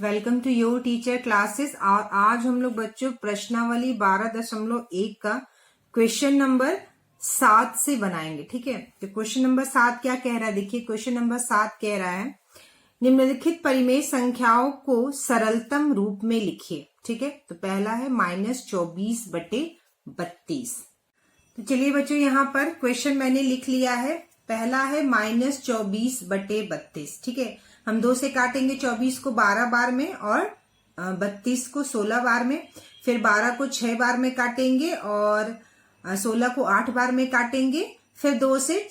Welcome to your teacher classes. और आज हम लोग बच्चों प्रश्नावली 12.1 का क्वेश्चन नंबर 7 से बनाएंगे। ठीक है, तो क्वेश्चन नंबर 7 क्या कह रहा है, देखिए क्वेश्चन नंबर 7 कह रहा है निम्नलिखित परिमेय संख्याओं को सरलतम रूप में लिखिए। ठीक है, तो पहला है -24/32। तो चलिए बच्चों, यहाँ पर क्वेश्चन मैंने लिख लिया है। पहला है -24/32। ठीक है, हम 2 से काटेंगे 24 को 12 बार में और 32 को 16 बार में, फिर 12 को 6 बार में काटेंगे और 16 को 8 बार में काटेंगे, फिर 2 से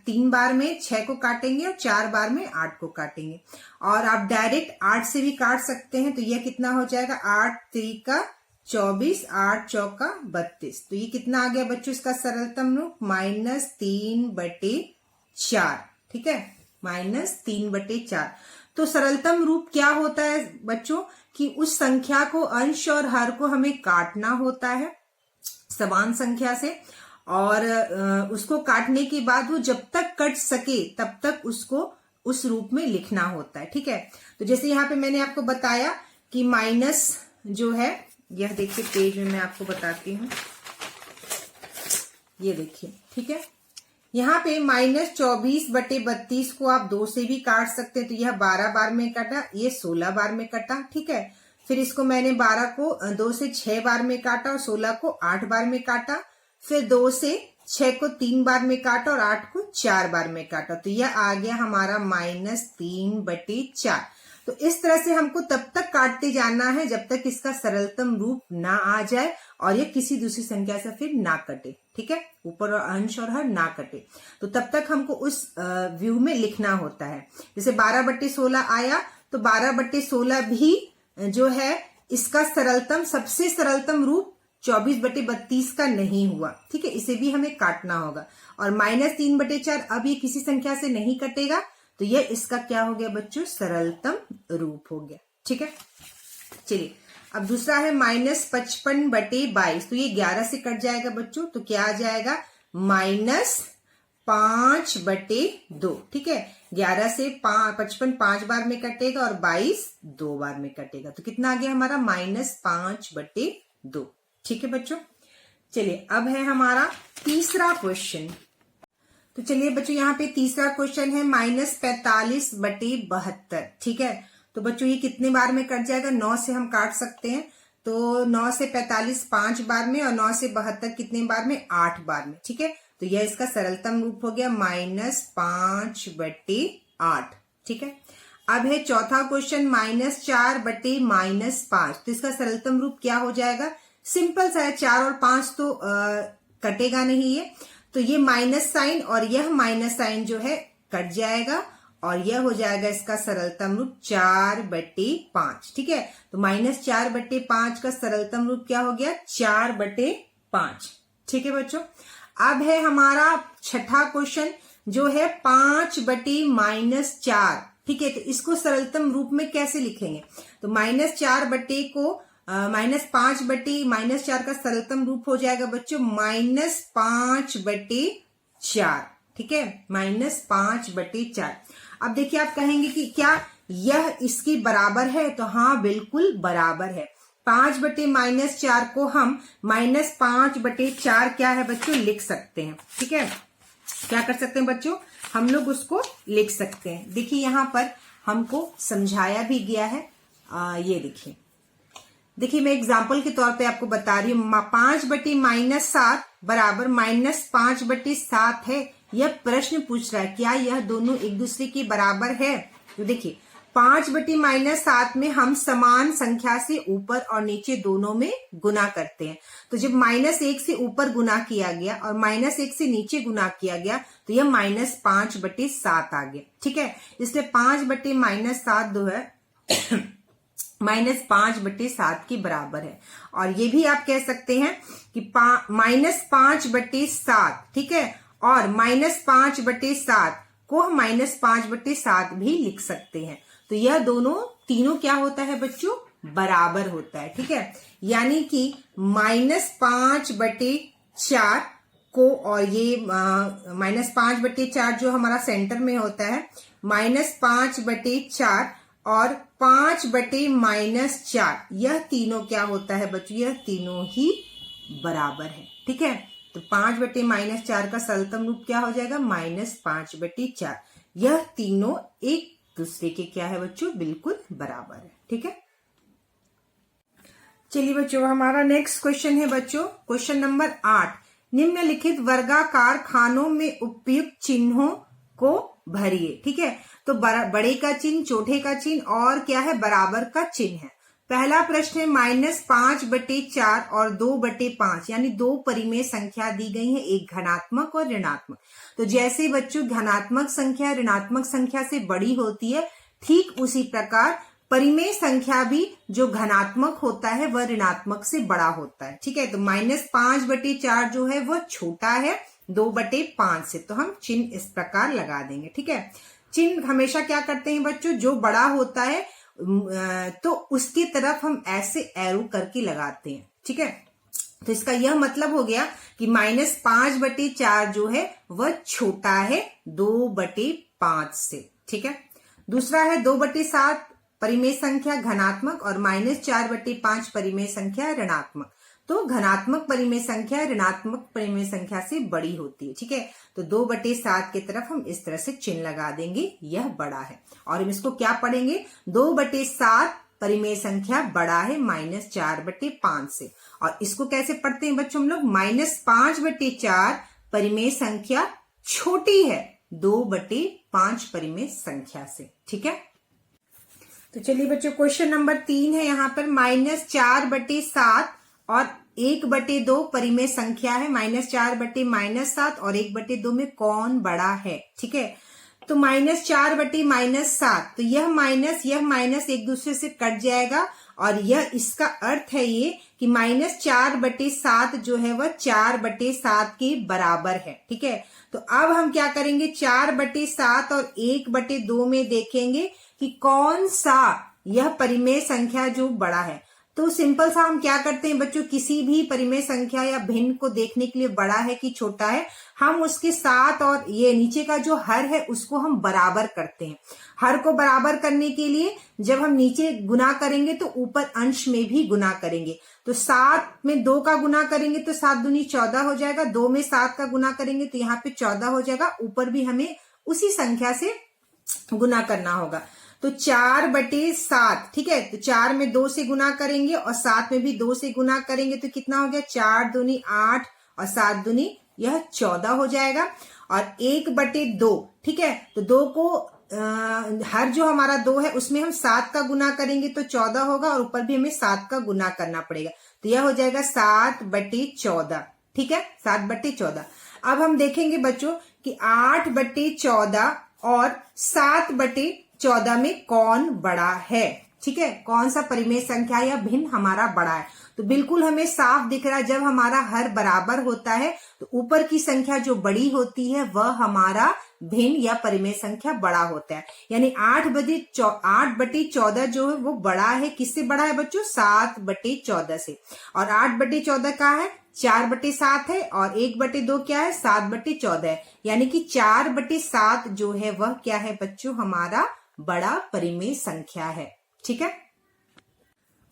3 बार में 6 को काटेंगे और 4 बार में 8 को काटेंगे। और आप डायरेक्ट 8 से भी काट सकते हैं। तो यह कितना हो जाएगा, 8 3 24, 8 चौका 32। तो ये कितना आ गया बच्चों इसका सरलतम रूप, -3/4। ठीक है, -3/4। तो सरलतम रूप क्या होता है बच्चों कि उस संख्या को, अंश और हर को हमें काटना होता है समान संख्या से, और उसको काटने के बाद वो जब तक कट सके तब तक उसको उस रूप में लिखना होता है। ठीक है, तो जैसे यहाँ पे मैंने आपको बताया कि माइनस जो है, यह देखिए पेज में मैं आपको बताती हूँ, ये देखिए। ठीक है, यहाँ पे -24/32 को आप 2 से भी काट सकते हैं। तो यह 12 बार में कटा, ये 16 बार में कटा। ठीक है, फिर इसको मैंने 12 को 2 से 6 बार में काटा और 16 को 8 बार में काटा, फिर 2 से 6 को 3 बार में काटा और 8 को 4 बार में काटा। तो यह आ गया हमारा -3/4। तो इस तरह से हमको तब तक काटते जाना है जब तक इसका सरलतम रूप ना आ जाए और ये किसी दूसरी संख्या से फिर ना कटे। ठीक है, ऊपर और अंश और हर ना कटे, तो तब तक हमको उस व्यू में लिखना होता है। जैसे 12/16 आया तो 12/16 भी जो है इसका सरलतम, सबसे सरलतम रूप 24/32 का नहीं हुआ। ठीक है, इसे भी हमें काटना होगा। और -3/4 अब ये किसी संख्या से नहीं कटेगा, तो ये इसका क्या हो गया बच्चों, सरलतम रूप हो गया। ठीक है, चलिए अब दूसरा है -55/22। तो ये 11 से कट जाएगा बच्चों, तो क्या आ जाएगा, -5/2। ठीक है, 11 से 55 5 बार में कटेगा और 22 2 बार में कटेगा। तो कितना आ गया हमारा, -5/2। ठीक है बच्चों, चलिए अब है हमारा तीसरा क्वेश्चन। तो चलिए बच्चों, यहाँ पे तीसरा क्वेश्चन है -45/72। ठीक है, तो बच्चों ये कितने बार में कट जाएगा, 9 से हम काट सकते हैं। तो 9 से 45 5 बार में और 9 से 72 कितने बार में, 8 बार में। ठीक है, तो यह इसका सरलतम रूप हो गया -5/8। ठीक है, अब है चौथा क्वेश्चन -4/-5। तो इसका सरलतम रूप क्या हो जाएगा, सिंपल सा है, 4 और 5 तो कटेगा नहीं ये, तो ये माइनस साइन और यह माइनस साइन जो है कट जाएगा और यह हो जाएगा इसका सरलतम रूप 4/5। ठीक है, तो -4/5 का सरलतम रूप क्या हो गया, 4/5। ठीक है बच्चों, अब है हमारा छठा क्वेश्चन जो है 5/-4। ठीक है, तो इसको सरलतम रूप में कैसे लिखेंगे, तो -4/, को -5/-4 का सरलतम रूप हो जाएगा बच्चों -5/4। ठीक है, -5/4। अब देखिए आप कहेंगे कि क्या यह इसकी बराबर है, तो हाँ बिल्कुल बराबर है। 5/-4 को हम -5/4 क्या है बच्चों, लिख सकते हैं। ठीक है, क्या कर सकते हैं बच्चों, हम लोग उसको लिख सकते हैं। देखिए यहाँ पर हमको समझाया भी गया है। ये देखिए मैं एग्जाम्पल के तौर पे आपको बता रही हूँ। 5/-7 बराबर -5/7 है। यह प्रश्न पूछ रहा है क्या यह दोनों एक दूसरे के बराबर है। तो देखिए 5/-7 में हम समान संख्या से ऊपर और नीचे दोनों में गुना करते हैं। तो जब -1 से ऊपर गुना किया गया और -1 से नीचे गुना किया गया तो यह -5/7 आ गया। ठीक है, इसलिए 5/-7 जो है -5/7 के बराबर है। और ये भी आप कह सकते हैं कि -5/7, ठीक है, और -5/7 को हम -5/7 भी लिख सकते हैं। तो यह तीनों क्या होता है बच्चों, बराबर होता है। ठीक है, यानी कि -5/4 को, और ये -5/4 जो हमारा सेंटर में होता है, -5/4 और 5/-4, यह तीनों क्या होता है बच्चों, यह तीनों ही बराबर है। ठीक है, तो 5/-4 का सरलतम रूप क्या हो जाएगा, -5/4। यह तीनों एक दूसरे के क्या है बच्चों, बिल्कुल बराबर है। ठीक है, चलिए बच्चों हमारा नेक्स्ट क्वेश्चन है बच्चों, क्वेश्चन नंबर 8। निम्नलिखित वर्गाकार खानों में उपयुक्त चिन्हों को भरिए। ठीक है, तो बड़े का चिन्ह, छोटे का चिन्ह और क्या है, बराबर का चिन्ह है। पहला प्रश्न है -5/4 और 2/5, यानी दो परिमेय संख्या दी गई है, एक धनात्मक और ऋणात्मक। तो जैसे बच्चों धनात्मक संख्या ऋणात्मक संख्या से बड़ी होती है, ठीक उसी प्रकार परिमेय संख्या भी जो धनात्मक होता है वह ऋणात्मक से बड़ा होता है। ठीक है, तो -5/4 जो है वह छोटा है 2/5 से, तो हम चिन्ह इस प्रकार लगा देंगे। ठीक है, चिन्ह हमेशा क्या करते हैं बच्चों, जो बड़ा होता है तो उसकी तरफ हम ऐसे एरो करके लगाते हैं। ठीक है, तो इसका यह मतलब हो गया कि -5/4 जो है वह छोटा है 2/5 से। ठीक है, दूसरा है 2/7 परिमेय संख्या धनात्मक और -4/5 परिमेय संख्या ऋणात्मक। तो धनात्मक परिमेय संख्या ऋणात्मक परिमेय संख्या से बड़ी होती है। ठीक है, तो 2/7 की तरफ हम इस तरह से चिन्ह लगा देंगे, यह बड़ा है। और हम इसको क्या पढ़ेंगे, 2/7 परिमेय संख्या बड़ा है -4/5 से। और इसको कैसे पढ़ते हैं बच्चों हम लोग, -5/4 परिमेय संख्या छोटी है 2/5 परिमेय संख्या से। ठीक है, तो चलिए बच्चों क्वेश्चन नंबर 3 है यहाँ पर, -4/7 और 1/2 परिमेय संख्या है। -4/-7 और 1/2 में कौन बड़ा है। ठीक है, तो -4/-7, तो यह माइनस एक दूसरे से कट जाएगा और यह इसका अर्थ है ये कि -4/7 जो है वह 4/7 के बराबर है। ठीक है, तो अब हम क्या करेंगे, 4/7 और 1/2 में देखेंगे कि कौन सा यह परिमेय संख्या जो बड़ा है। तो सिंपल सा हम क्या करते हैं बच्चों, किसी भी परिमेय संख्या या भिन्न को देखने के लिए बड़ा है कि छोटा है, हम उसके साथ और ये नीचे का जो हर है उसको हम बराबर करते हैं। हर को बराबर करने के लिए जब हम नीचे गुना करेंगे तो ऊपर अंश में भी गुना करेंगे। तो 7 में 2 का गुना करेंगे तो 7 दूनी 14 हो जाएगा, 2 में 7 का गुना करेंगे तो यहाँ पे 14 हो जाएगा, ऊपर भी हमें उसी संख्या से गुना करना होगा। तो 4/7, ठीक है, तो 4 में 2 से गुना करेंगे और 7 में भी 2 से गुना करेंगे तो कितना हो गया, 4 दूनी 8 और 7 दूनी यह 14 हो जाएगा। और 1/2, ठीक है, तो 2 को हर जो हमारा 2 है उसमें हम 7 का गुना करेंगे तो 14 होगा और ऊपर भी हमें 7 का गुना करना पड़ेगा, तो यह हो जाएगा 7/14। ठीक है, 7/14। अब हम देखेंगे बच्चों कि 8/14 और 7/14 में कौन बड़ा है। ठीक है, कौन सा परिमेय संख्या या भिन्न हमारा बड़ा है। तो बिल्कुल हमें साफ दिख रहा है, जब हमारा हर बराबर होता है तो ऊपर की संख्या जो बड़ी होती है वह हमारा भिन्न या परिमेय संख्या बड़ा होता है। यानी 8/14 जो है वो बड़ा है, किससे बड़ा है बच्चों, 7/14 से। और 8/14 का है 4/7 है और 1/2 क्या है, 7/14 है। यानी कि 4/7 जो है वह क्या है बच्चों, हमारा बड़ा परिमेय संख्या है। ठीक है,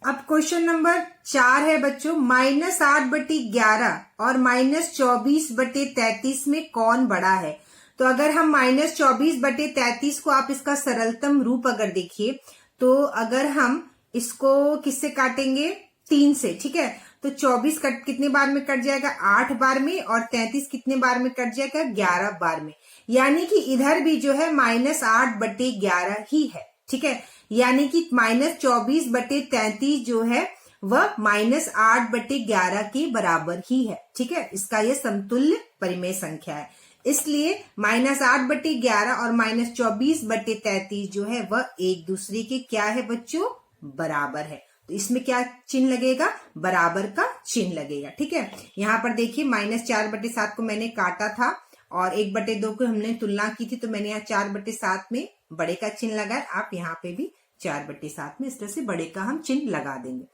अब क्वेश्चन नंबर 4 है बच्चों, -8/11 और -24/33 में कौन बड़ा है। तो अगर हम -24/33 को आप इसका सरलतम रूप अगर देखिए तो अगर हम इसको किससे काटेंगे, 3 से। ठीक है, तो 24 कितने बार में कट जाएगा, 8 बार में, और 33 कितने बार में कट जाएगा, 11 बार में। यानी कि इधर भी जो है -8/11 ही है। ठीक है, यानी कि -24/33 जो है वह -8/11 के बराबर ही है। ठीक है, इसका यह समतुल्य परिमेय संख्या है, इसलिए -8/11 और -24/33 जो है वह एक दूसरे के क्या है बच्चों, बराबर है। तो इसमें क्या चिन्ह लगेगा, बराबर का चिन्ह लगेगा। ठीक है, यहाँ पर देखिए -4/7 को मैंने काटा था और 1/2 को हमने तुलना की थी, तो मैंने यहाँ 4/7 में बड़े का चिन्ह लगाया। आप यहाँ पे भी 4/7 में इस तरह से बड़े का हम चिन्ह लगा देंगे।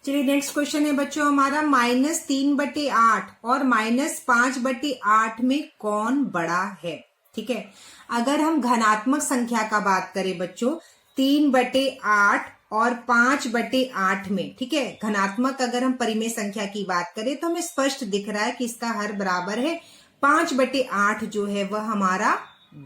चलिए नेक्स्ट क्वेश्चन है बच्चों हमारा, -3/8 और -5/8 में कौन बड़ा है। ठीक है, अगर हम धनात्मक संख्या का बात करें बच्चों, 3/8 और 5/8 में, ठीक है। धनात्मक अगर हम परिमेय संख्या की बात करें तो हमें स्पष्ट दिख रहा है कि इसका हर बराबर है। 5/8 जो है वह हमारा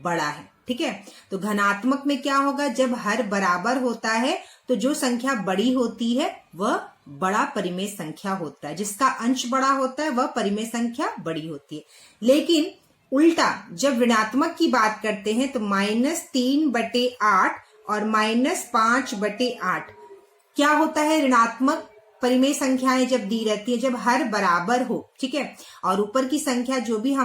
बड़ा है, ठीक है। तो धनात्मक में क्या होगा, जब हर बराबर होता है तो जो संख्या बड़ी होती है वह बड़ा परिमेय संख्या होता है, जिसका अंश बड़ा होता है वह परिमेय संख्या बड़ी होती है। लेकिन उल्टा जब ऋणात्मक की बात करते हैं तो -3/8 और -5/8 क्या होता है, ऋणात्मक परिमेय संख्याएं जब दी रहती है, जब हर बराबर हो, ठीक है, और ऊपर की संख्या जो भी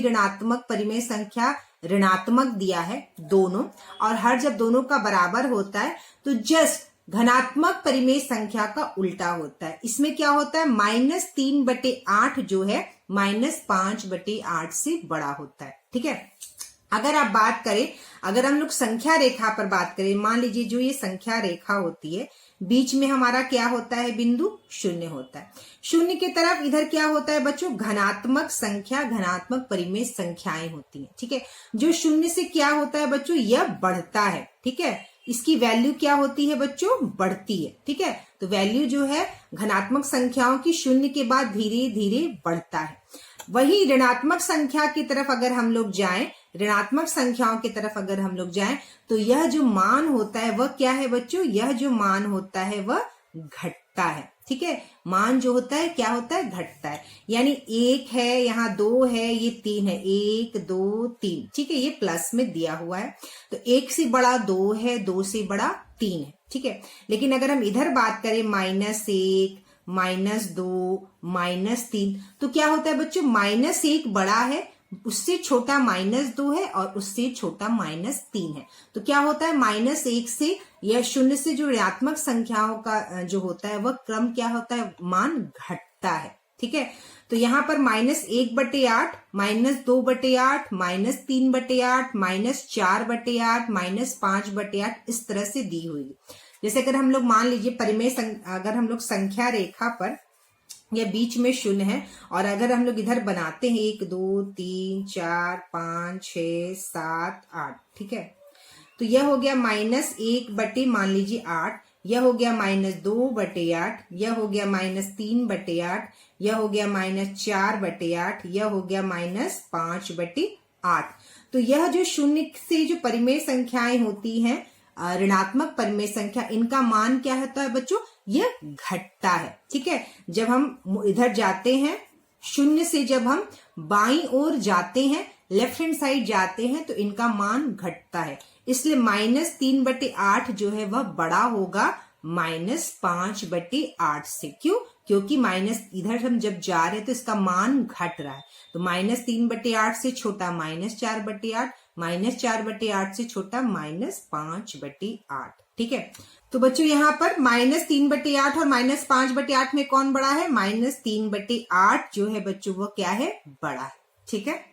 ऋणात्मक परिमेय संख्या ऋणात्मक दिया है दोनों, और हर जब दोनों का बराबर होता है तो जस्ट धनात्मक परिमेय संख्या का उल्टा होता है। इसमें क्या होता है, -3/8 जो है -5/8 से बड़ा होता है, ठीक है। अगर आप बात करें, अगर हम लोग संख्या रेखा पर बात करें, मान लीजिए जो ये संख्या रेखा होती है, बीच में हमारा क्या होता है, बिंदु 0 होता है। 0 की तरफ इधर क्या होता है बच्चों, धनात्मक संख्या, धनात्मक परिमेय संख्याएं होती हैं, ठीक है। जो 0 से क्या होता है बच्चों, यह बढ़ता है, ठीक है। इसकी वैल्यू क्या होती है बच्चों, बढ़ती है, ठीक है। तो वैल्यू जो है धनात्मक संख्याओं की 0 के बाद धीरे धीरे बढ़ता है। वही ऋणात्मक संख्या की तरफ अगर हम लोग जाएं, ऋणात्मक संख्याओं की तरफ अगर हम लोग जाएं तो यह जो मान होता है वह क्या है बच्चों, यह जो मान होता है वह घटता है, ठीक है। मान जो होता है क्या होता है, घटता है। यानी 1 है, यहाँ 2 है, ये 3 है, 1 2 3, ठीक है, ये प्लस में दिया हुआ है। तो 1 से बड़ा 2 है, 2 से बड़ा 3 है, ठीक है। लेकिन अगर हम इधर बात करें -1 -2 -3, तो क्या होता है बच्चों, -1 बड़ा है, उससे छोटा -2 है और उससे छोटा -3 है। तो क्या होता है, -1 से या 0 से जो ऋणात्मक संख्याओं का जो होता है वह क्रम क्या होता है, मान घटता है, ठीक है। तो यहाँ पर -1/8 -2/8 -3/8 -4/8 -5/8 इस तरह से दी हुई है। जैसे अगर हम लोग मान लीजिए अगर हम लोग संख्या रेखा पर या बीच में 0 है, और अगर हम लोग इधर बनाते हैं 1 2 3 4 5 6 7 8, ठीक है। तो यह हो गया -1 मान लीजिए 8, यह हो गया -2/8, यह हो गया -3/8, यह हो गया -4/8, यह हो गया -5/8। तो यह जो 0 से जो परिमेय संख्याएं होती हैं, ऋणात्मक परिमेय संख्या, इनका मान क्या होता है बच्चों, यह घटता है, ठीक है। जब हम इधर जाते हैं 0 से, जब हम बाईं ओर जाते हैं, लेफ्ट हैंड साइड जाते हैं, तो इनका मान घटता है। इसलिए -3/8 जो है वह बड़ा होगा -5/8 से। क्यों, क्योंकि इधर हम जब जा रहे हैं तो इसका मान घट रहा है। तो -3/8 से छोटा -4/8, -4/8 से छोटा -5/8, ठीक है। तो बच्चों यहाँ पर -3/8 और -5/8 में कौन बड़ा है, -3/8 जो है बच्चों वो क्या है, बड़ा है, ठीक है।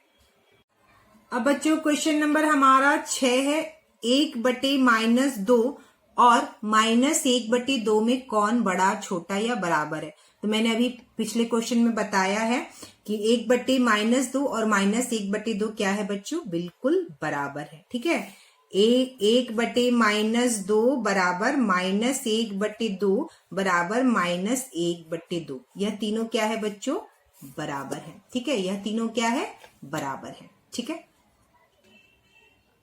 अब बच्चों क्वेश्चन नंबर हमारा 6 है, 1/-2 और -1/2 में कौन बड़ा, छोटा या बराबर है। तो मैंने अभी पिछले क्वेश्चन में बताया है कि 1/-2 और -1/2 क्या है बच्चों, बिल्कुल बराबर है, ठीक है। 1/-2 बराबर -1/2 बराबर -1/2, यह तीनों क्या है बच्चों, बराबर है, ठीक है। यह तीनों क्या है, बराबर है, ठीक है।